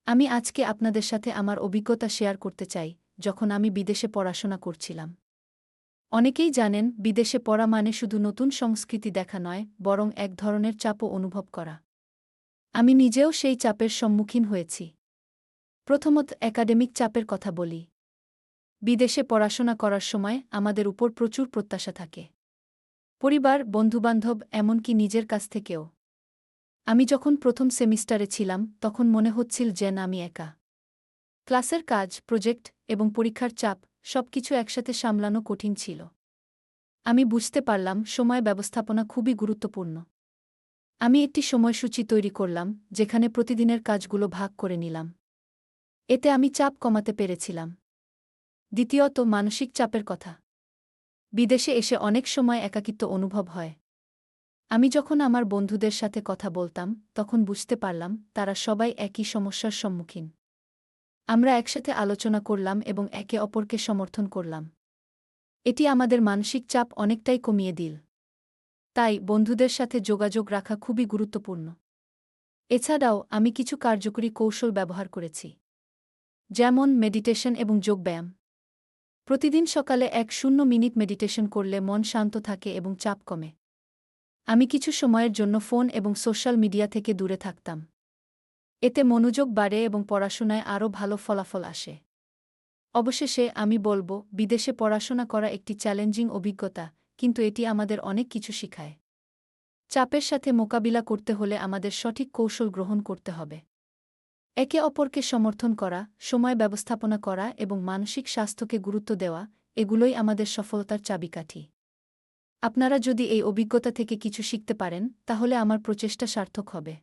আমি আজকে আপনাদের সাথে আমার অভিজ্ঞতা শেয়ার করতে চাই, যখন আমি বিদেশে পড়াশোনা করছিলাম। অনেকেই জানেন, বিদেশে পড়া মানে শুধু নতুন সংস্কৃতি দেখা নয়, বরং এক ধরনের চাপও অনুভব করা। আমি নিজেও সেই চাপের সম্মুখীন হয়েছি। প্রথমত একাডেমিক চাপের কথা বলি। বিদেশে পড়াশোনা করার সময় আমাদের উপর প্রচুর প্রত্যাশা থাকে। পরিবার, বন্ধুবান্ধব, এমনকি নিজের কাছ থেকেও। আমি যখন প্রথম সেমিস্টারে ছিলাম, তখন মনে হচ্ছিল যেন আমি একা। ক্লাসের কাজ, প্রজেক্ট এবং পরীক্ষার চাপ সবকিছু একসাথে সামলানো কঠিন ছিল। আমি বুঝতে পারলাম সময় ব্যবস্থাপনা খুবই গুরুত্বপূর্ণ। আমি একটি সময়সূচি তৈরি করলাম, যেখানে প্রতিদিনের কাজগুলো ভাগ করে নিলাম। এতে আমি চাপ কমাতে পেরেছিলাম। দ্বিতীয়ত, মানসিক চাপের কথা। বিদেশে এসে অনেক সময় একাকিত্ব অনুভব হয়। আমি যখন আমার বন্ধুদের সাথে কথা বলতাম, তখন বুঝতে পারলাম তারা সবাই একই সমস্যার সম্মুখীন। আমরা একসাথে আলোচনা করলাম এবং একে অপরকে সমর্থন করলাম। এটি আমাদের মানসিক চাপ অনেকটাই কমিয়ে দিল। তাই বন্ধুদের সাথে যোগাযোগ রাখা খুবই গুরুত্বপূর্ণ। এছাড়াও আমি কিছু কার্যকরী কৌশল ব্যবহার করেছি, যেমন মেডিটেশন এবং যোগব্যায়াম। প্রতিদিন সকালে 1-0 মিনিট মেডিটেশন করলে মন শান্ত থাকে এবং চাপ কমে। আমি কিছু সময়ের জন্য ফোন এবং সোশ্যাল মিডিয়া থেকে দূরে থাকতাম। এতে মনোযোগ বাড়ে এবং পড়াশোনায় আরও ভালো ফলাফল আসে। অবশেষে আমি বলব, বিদেশে পড়াশোনা করা একটি চ্যালেঞ্জিং অভিজ্ঞতা, কিন্তু এটি আমাদের অনেক কিছু শিখায়। চাপের সাথে মোকাবিলা করতে হলে আমাদের সঠিক কৌশল গ্রহণ করতে হবে। একে অপরকে সমর্থন করা, সময় ব্যবস্থাপনা করা এবং মানসিক স্বাস্থ্যকে গুরুত্ব দেওয়া, এগুলোই আমাদের সফলতার চাবিকাঠি। আপনারা যদি এই অভিজ্ঞতা থেকে কিছু শিখতে পারেন, তাহলে আমার প্রচেষ্টা সার্থক হবে।